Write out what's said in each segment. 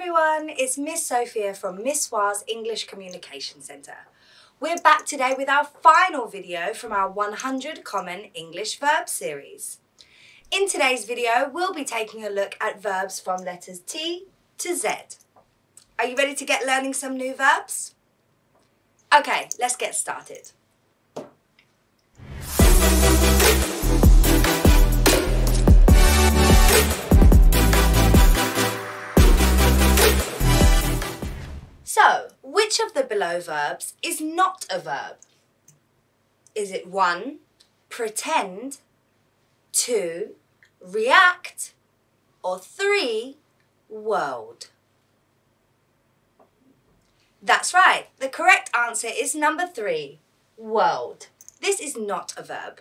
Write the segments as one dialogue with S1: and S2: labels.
S1: everyone, it's Miss Sophia from Ms Hoa's English Communication Centre. We're back today with our final video from our 100 Common English Verbs series. In today's video, we'll be taking a look at verbs from letters T to Z. Are you ready to get learning some new verbs? Okay, let's get started. So, which of the below verbs is not a verb? Is it 1, pretend, 2, react, or 3, world? That's right, the correct answer is number 3, world. This is not a verb.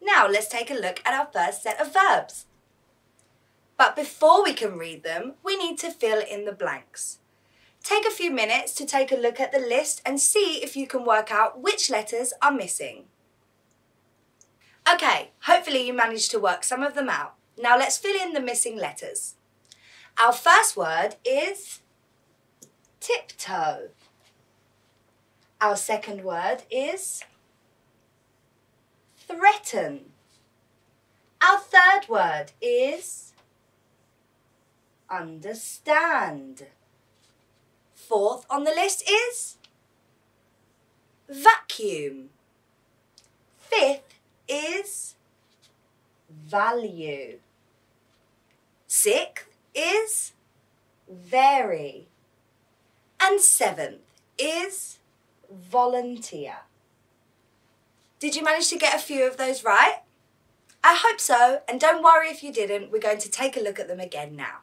S1: Now let's take a look at our first set of verbs. But before we can read them, we need to fill in the blanks. Take a few minutes to take a look at the list and see if you can work out which letters are missing. Okay, hopefully you managed to work some of them out. Now let's fill in the missing letters. Our first word is tiptoe. Our second word is threaten. Our third word is understand. Fourth on the list is vacuum. Fifth is value. Sixth is vary. And seventh is volunteer. Did you manage to get a few of those right? I hope so, and don't worry if you didn't, we're going to take a look at them again now.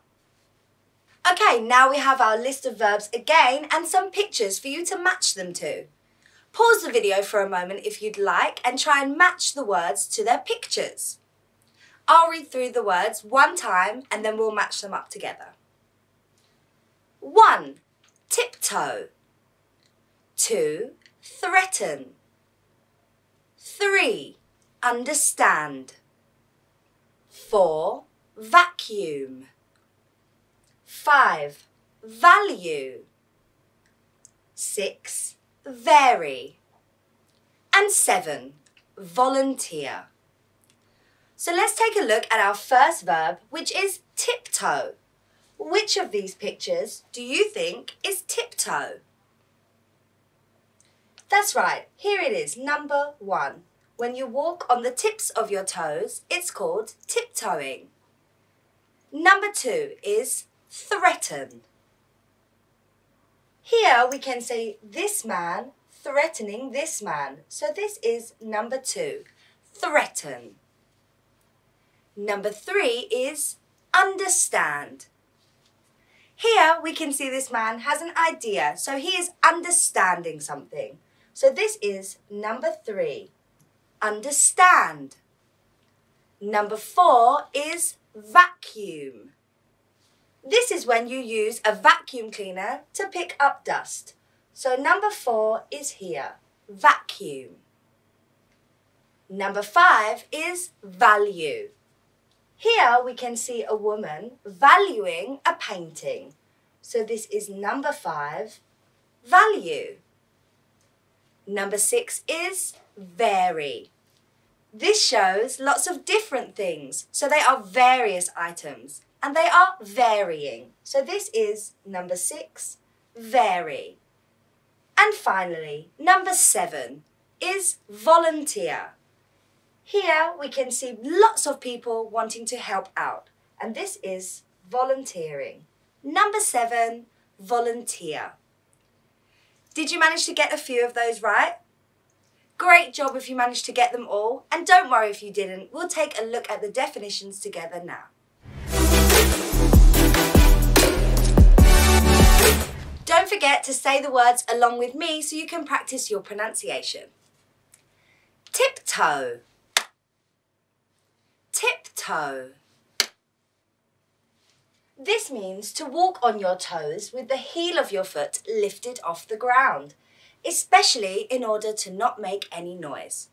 S1: Okay, now we have our list of verbs again and some pictures for you to match them to. Pause the video for a moment if you'd like and try and match the words to their pictures. I'll read through the words one time and then we'll match them up together. 1. Tiptoe. 2. Threaten. 3. Understand. 4. Vacuum. 5. Value. 6. Vary. And 7. Volunteer. So let's take a look at our first verb, which is tiptoe. Which of these pictures do you think is tiptoe? That's right, here it is, number 1. When you walk on the tips of your toes, it's called tiptoeing. Number 2 is threaten. Here we can say this man threatening this man. So this is number 2, threaten. Number 3 is understand. Here we can see this man has an idea, so he is understanding something. So this is number 3, understand. Number 4 is vacuum. This is when you use a vacuum cleaner to pick up dust. So number 4 is here, vacuum. Number 5 is value. Here we can see a woman valuing a painting. So this is number 5, value. Number 6 is vary. This shows lots of different things. So they are various items. And they are varying. So this is number 6, vary. And finally, number 7 is volunteer. Here we can see lots of people wanting to help out. And this is volunteering. Number 7, volunteer. Did you manage to get a few of those right? Great job if you managed to get them all. And don't worry if you didn't. We'll take a look at the definitions together now. Don't forget to say the words along with me so you can practice your pronunciation. Tiptoe. Tiptoe. This means to walk on your toes with the heel of your foot lifted off the ground, especially in order to not make any noise.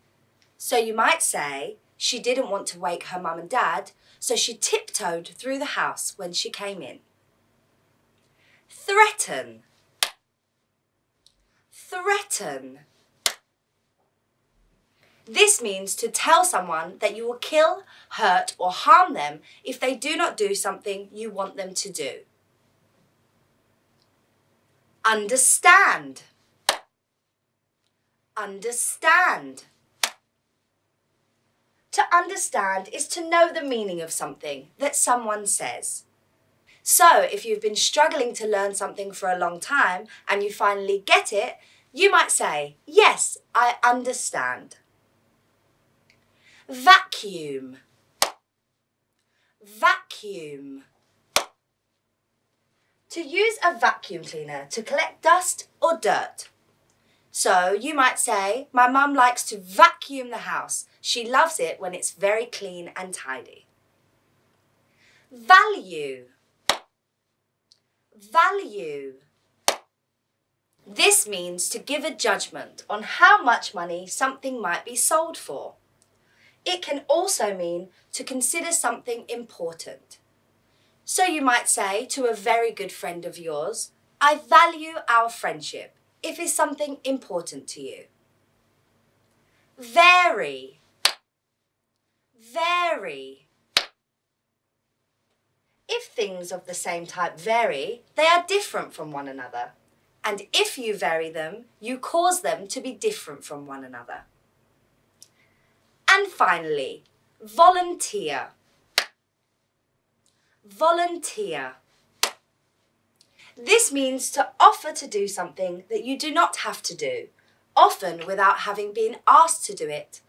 S1: So you might say, She didn't want to wake her mum and dad, so she tiptoed through the house when she came in. Threaten. Threaten. This means to tell someone that you will kill, hurt, or harm them if they do not do something you want them to do. Understand. Understand. To understand is to know the meaning of something that someone says. So, if you've been struggling to learn something for a long time and you finally get it, you might say, "Yes, I understand." Vacuum. Vacuum. To use a vacuum cleaner to collect dust or dirt. So you might say, "My mum likes to vacuum the house. She loves it when it's very clean and tidy." Value. Value. This means to give a judgment on how much money something might be sold for. It can also mean to consider something important. So you might say to a very good friend of yours, "I value our friendship," if it's something important to you. Vary. Vary. If things of the same type vary, they are different from one another. And if you vary them, you cause them to be different from one another. And finally, volunteer. Volunteer. This means to offer to do something that you do not have to do, often without having been asked to do it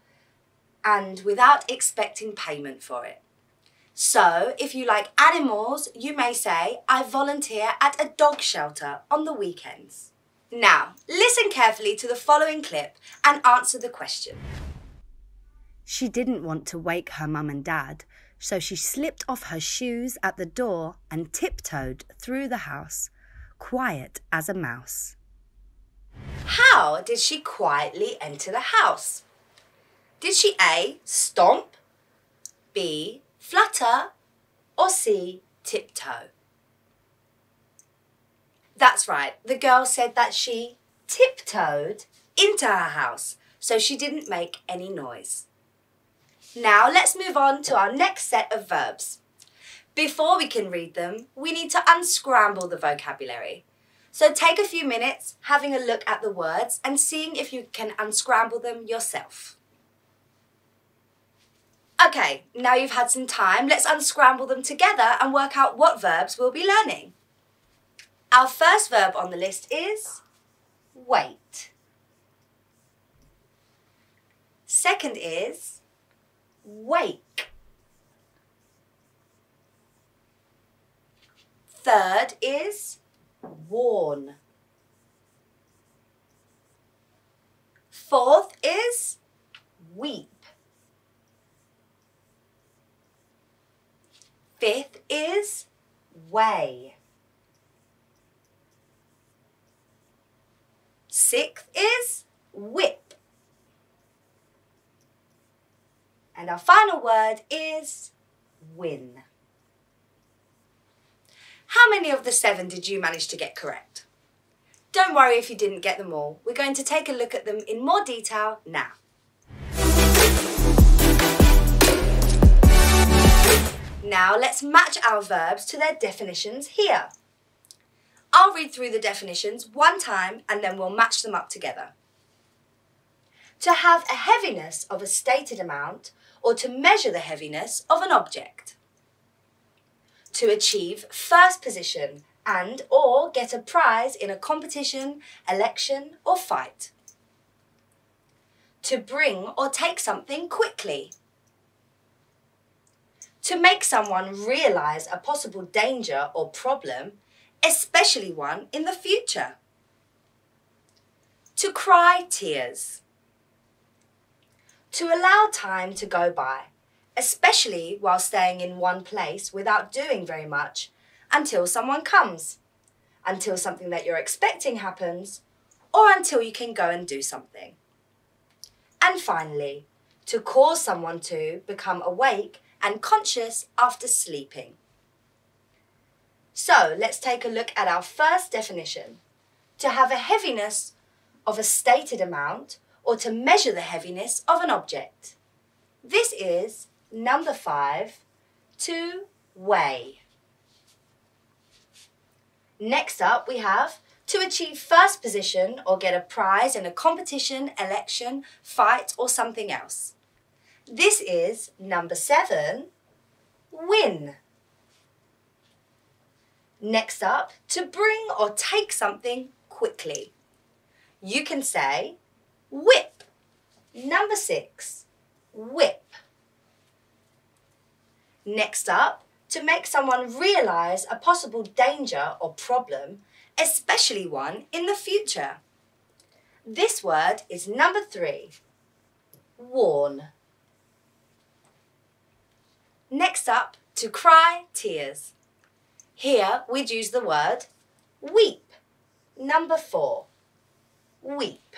S1: and without expecting payment for it. So, if you like animals, you may say, "I volunteer at a dog shelter on the weekends." Now, listen carefully to the following clip and answer the question.
S2: She didn't want to wake her mum and dad, so she slipped off her shoes at the door and tiptoed through the house, quiet as a mouse.
S1: How did she quietly enter the house? Did she A, stomp, B, flutter, or C, tiptoe? That's right, the girl said that she tiptoed into her house, so she didn't make any noise. Now let's move on to our next set of verbs. Before we can read them, we need to unscramble the vocabulary. So take a few minutes having a look at the words and seeing if you can unscramble them yourself. Okay, now you've had some time, let's unscramble them together and work out what verbs we'll be learning. Our first verb on the list is wait. Second is wake. Third is warn. Fourth is weep. Fifth is weigh. Sixth is whip. And our final word is win. How many of the 7 did you manage to get correct? Don't worry if you didn't get them all. We're going to take a look at them in more detail now. Now let's match our verbs to their definitions here. I'll read through the definitions one time and then we'll match them up together. To have a heaviness of a stated amount or to measure the heaviness of an object. To achieve first position and or get a prize in a competition, election or fight. To bring or take something quickly. To make someone realise a possible danger or problem, especially one in the future. To cry tears. To allow time to go by, especially while staying in one place without doing very much until someone comes, until something that you're expecting happens, or until you can go and do something. And finally, to cause someone to become awake and conscious after sleeping. So let's take a look at our first definition. To have a heaviness of a stated amount or to measure the heaviness of an object. This is number 5, to weigh. Next up we have to achieve first position or get a prize in a competition, election, fight or something else. This is number 7, win. Next up, to bring or take something quickly. You can say whip. Number 6, whip. Next up, to make someone realise a possible danger or problem, especially one in the future. This word is number 3, warn. Next up, to cry tears. Here we'd use the word weep. Number 4, weep.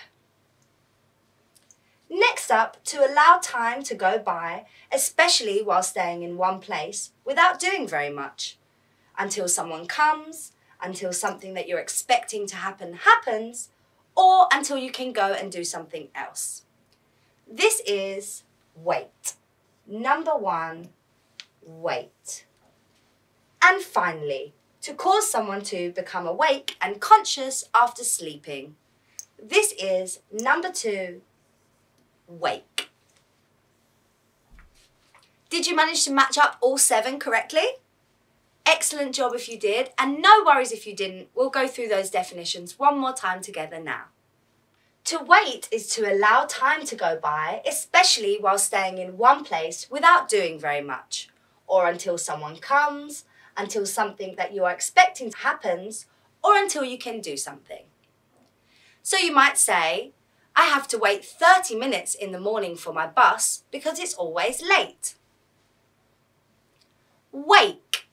S1: Next up, to allow time to go by, especially while staying in one place without doing very much. Until someone comes, until something that you're expecting to happen happens, or until you can go and do something else. This is wait. Number 1, wait. And finally, to cause someone to become awake and conscious after sleeping. This is number 2, wake. Did you manage to match up all 7 correctly? Excellent job if you did, and no worries if you didn't. We'll go through those definitions one more time together now. To wait is to allow time to go by, especially while staying in one place without doing very much, or until someone comes, until something that you are expecting happens, or until you can do something. So you might say, I have to wait 30 minutes in the morning for my bus because it's always late. Wake.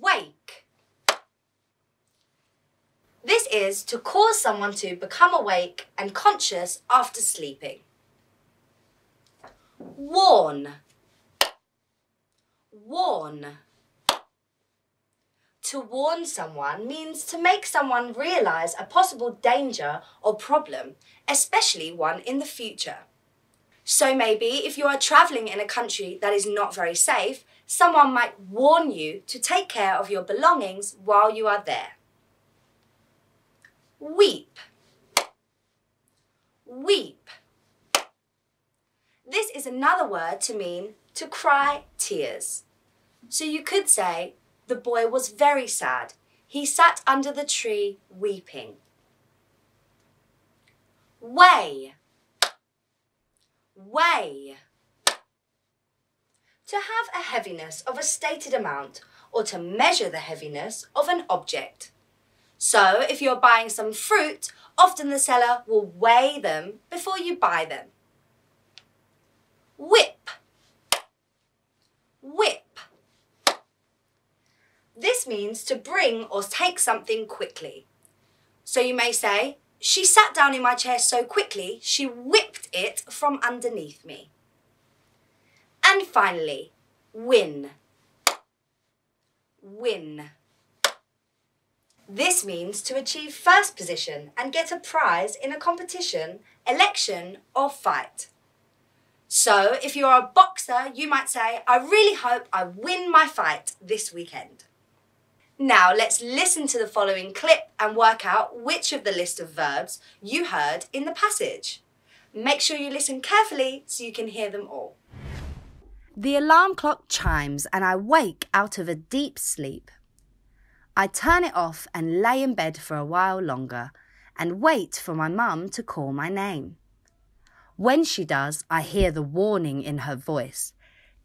S1: Wake. This is to cause someone to become awake and conscious after sleeping. Warn. Warn. To warn someone means to make someone realise a possible danger or problem, especially one in the future. So maybe if you are travelling in a country that is not very safe, someone might warn you to take care of your belongings while you are there. Weep. Weep. This is another word to mean to cry tears. So you could say, the boy was very sad. He sat under the tree weeping. Weigh. Weigh. To have a heaviness of a stated amount or to measure the heaviness of an object. So if you're buying some fruit, often the seller will weigh them before you buy them. Whip. Whip. This means to bring or take something quickly. So you may say, she sat down in my chair so quickly, she whipped it from underneath me. And finally, win. Win. This means to achieve first position and get a prize in a competition, election, or fight. So if you're a boxer, you might say, I really hope I win my fight this weekend. Now let's listen to the following clip and work out which of the list of verbs you heard in the passage. Make sure you listen carefully so you can hear them all.
S2: The alarm clock chimes and I wake out of a deep sleep. I turn it off and lay in bed for a while longer and wait for my mum to call my name. When she does, I hear the warning in her voice.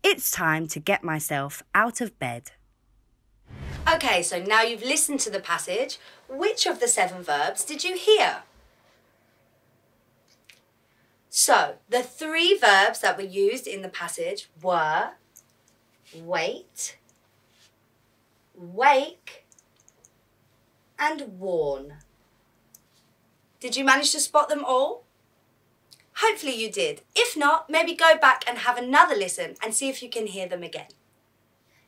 S2: It's time to get myself out of bed.
S1: Okay, so now you've listened to the passage, which of the 7 verbs did you hear? So, the 3 verbs that were used in the passage were wait, wake, and warn. Did you manage to spot them all? Hopefully you did. If not, maybe go back and have another listen and see if you can hear them again.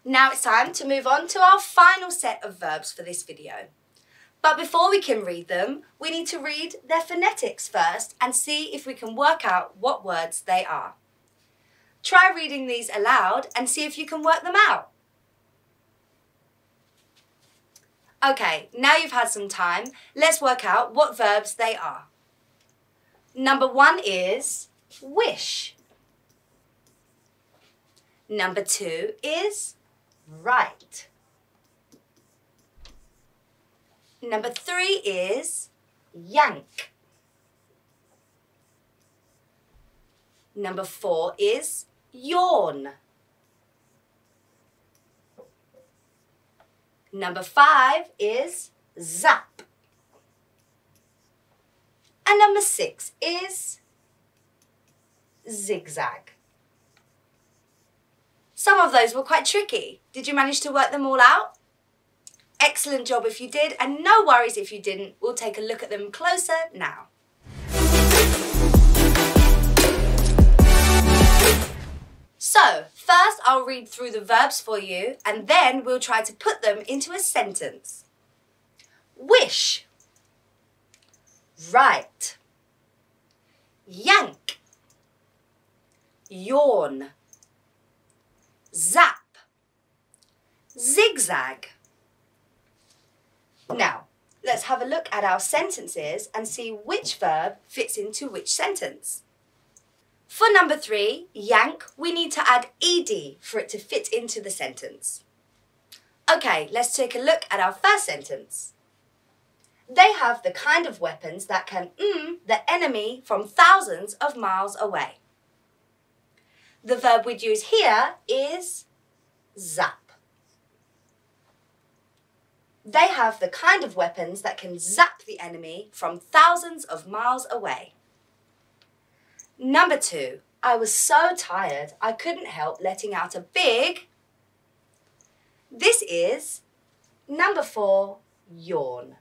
S1: Now it's time to move on to our final set of verbs for this video. But before we can read them, we need to read their phonetics first and see if we can work out what words they are. Try reading these aloud and see if you can work them out. Okay, now you've had some time, let's work out what verbs they are. Number 1 is wish. Number 2 is write. Number 3 is yank. Number 4 is yawn. Number 5 is zap. And number 6 is zigzag. Some of those were quite tricky. Did you manage to work them all out? Excellent job if you did, and no worries if you didn't. We'll take a look at them closer now. So, first I'll read through the verbs for you, and then we'll try to put them into a sentence. Wish. Write. Yank. Yawn. Zap. Zigzag. Now, let's have a look at our sentences and see which verb fits into which sentence. For number 3, yank, we need to add ed for it to fit into the sentence. Okay, let's take a look at our first sentence. They have the kind of weapons that can the enemy from thousands of miles away. The verb we'd use here is zap. They have the kind of weapons that can zap the enemy from thousands of miles away. Number 2, I was so tired I couldn't help letting out a big... This is number 4, yawn.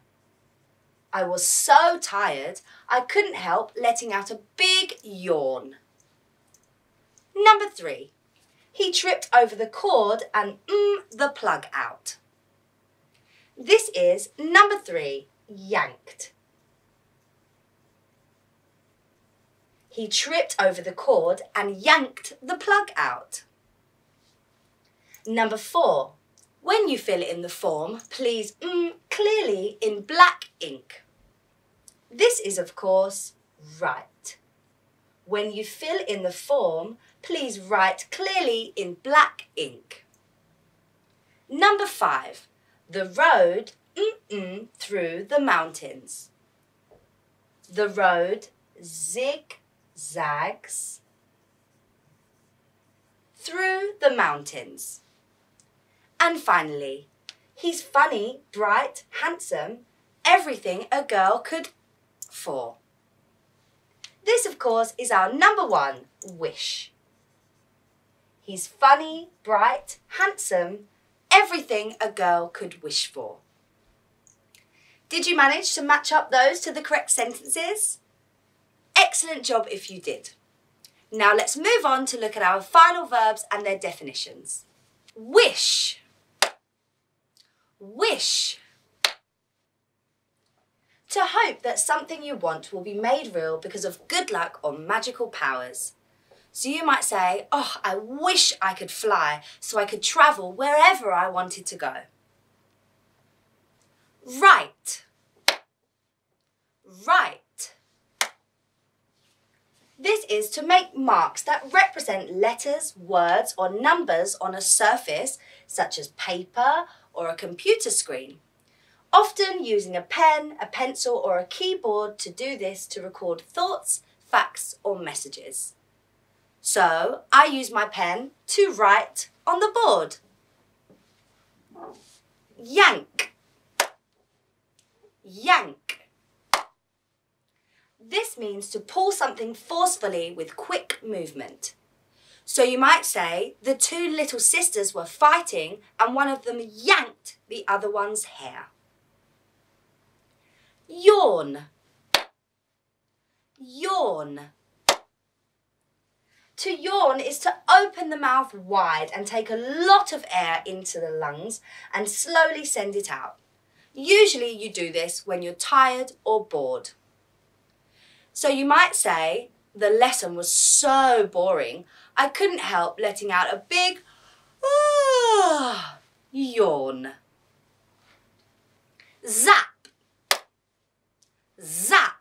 S1: I was so tired I couldn't help letting out a big yawn. Number 3, he tripped over the cord and the plug out. This is number 3, yanked. He tripped over the cord and yanked the plug out. Number 4, when you fill in the form, please clearly in black ink. This is, of course, write. When you fill in the form, please write clearly in black ink. Number 5, the road through the mountains. The road zigzags through the mountains. And finally, he's funny, bright, handsome, everything a girl could for. This, of course, is our number 1, wish. He's funny, bright, handsome, everything a girl could wish for. Did you manage to match up those to the correct sentences? Excellent job if you did. Now let's move on to look at our final verbs and their definitions. Wish. Wish. To hope that something you want will be made real because of good luck or magical powers. So you might say, oh, I wish I could fly so I could travel wherever I wanted to go. Write. Write. This is to make marks that represent letters, words, or numbers on a surface, such as paper or a computer screen. Often using a pen, a pencil, or a keyboard to do this to record thoughts, facts, or messages. So, I use my pen to write on the board. Yank. Yank. This means to pull something forcefully with quick movement. So you might say the 2 little sisters were fighting and one of them yanked the other one's hair. Yawn. Yawn. To yawn is to open the mouth wide and take a lot of air into the lungs and slowly send it out. Usually you do this when you're tired or bored. So you might say, the lesson was so boring, I couldn't help letting out a big yawn. Zap. Zap.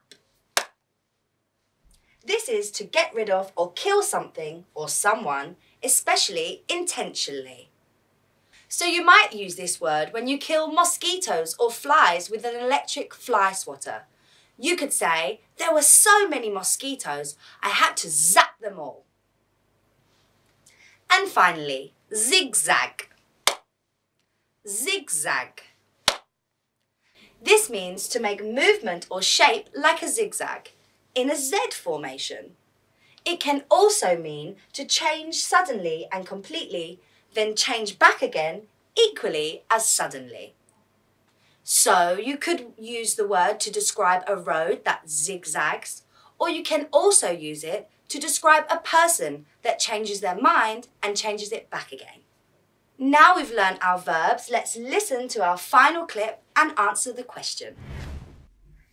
S1: This is to get rid of or kill something or someone, especially intentionally. So you might use this word when you kill mosquitoes or flies with an electric fly swatter. You could say, there were so many mosquitoes, I had to zap them all. And finally, zigzag. Zigzag. This means to make movement or shape like a zigzag, in a Z formation. It can also mean to change suddenly and completely, then change back again equally as suddenly. So you could use the word to describe a road that zigzags, or you can also use it to describe a person that changes their mind and changes it back again. Now we've learned our verbs, let's listen to our final clip and answer the question.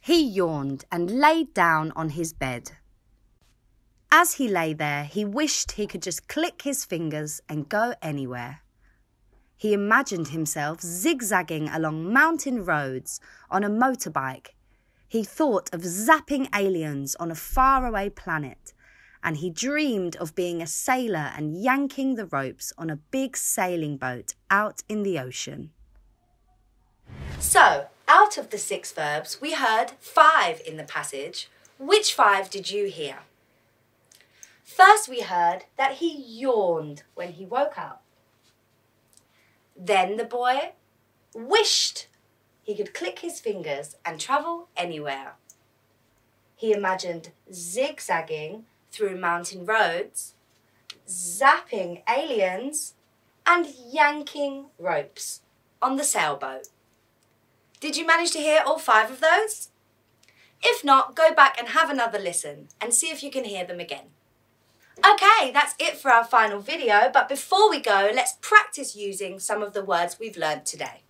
S2: He yawned and laid down on his bed. As he lay there, he wished he could just click his fingers and go anywhere. He imagined himself zigzagging along mountain roads on a motorbike. He thought of zapping aliens on a faraway planet, and he dreamed of being a sailor and yanking the ropes on a big sailing boat out in the ocean.
S1: So, out of the 6 verbs, we heard 5 in the passage. Which 5 did you hear? First, we heard that he yawned when he woke up. Then the boy wished he could click his fingers and travel anywhere. He imagined zigzagging through mountain roads, zapping aliens, and yanking ropes on the sailboat. Did you manage to hear all 5 of those? If not, go back and have another listen and see if you can hear them again. Okay, that's it for our final video, but before we go, let's practice using some of the words we've learnt today.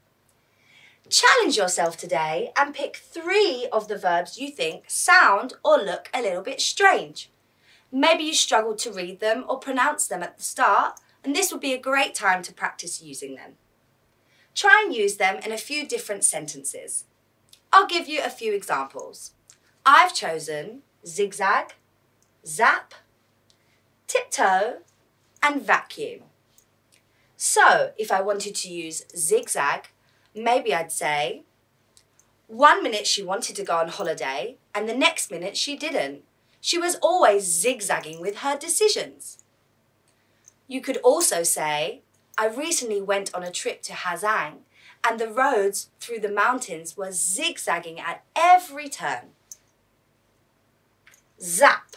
S1: Challenge yourself today and pick 3 of the verbs you think sound or look a little bit strange. Maybe you struggled to read them or pronounce them at the start, and this would be a great time to practice using them. Try and use them in a few different sentences. I'll give you a few examples. I've chosen zigzag, zap, tiptoe, and vacuum. So, if I wanted to use zigzag, maybe I'd say, 1 minute she wanted to go on holiday, and the next minute she didn't. She was always zigzagging with her decisions. You could also say, I recently went on a trip to NHemNG, and the roads through the mountains were zigzagging at every turn. Zap.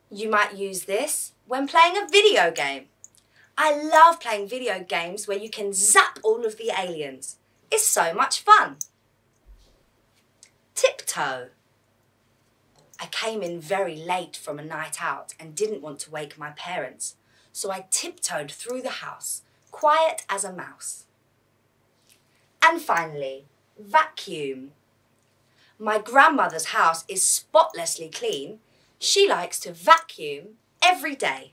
S1: You might use this when playing a video game. I love playing video games where you can zap all of the aliens. It's so much fun. Tiptoe. I came in very late from a night out and didn't want to wake my parents, so I tiptoed through the house, quiet as a mouse. And finally, vacuum. My grandmother's house is spotlessly clean. She likes to vacuum every day.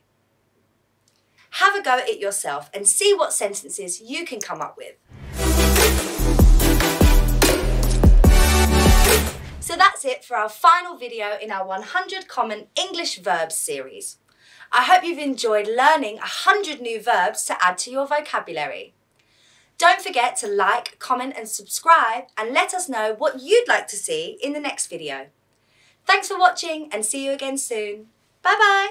S1: Have a go at it yourself and see what sentences you can come up with. So that's it for our final video in our 100 Common English Verbs series. I hope you've enjoyed learning 100 new verbs to add to your vocabulary. Don't forget to like, comment and subscribe and let us know what you'd like to see in the next video. Thanks for watching and see you again soon. Bye bye!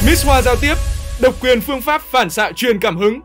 S3: Ms Hoa Giao Tiếp, độc quyền phương pháp phản xạ truyền cảm hứng.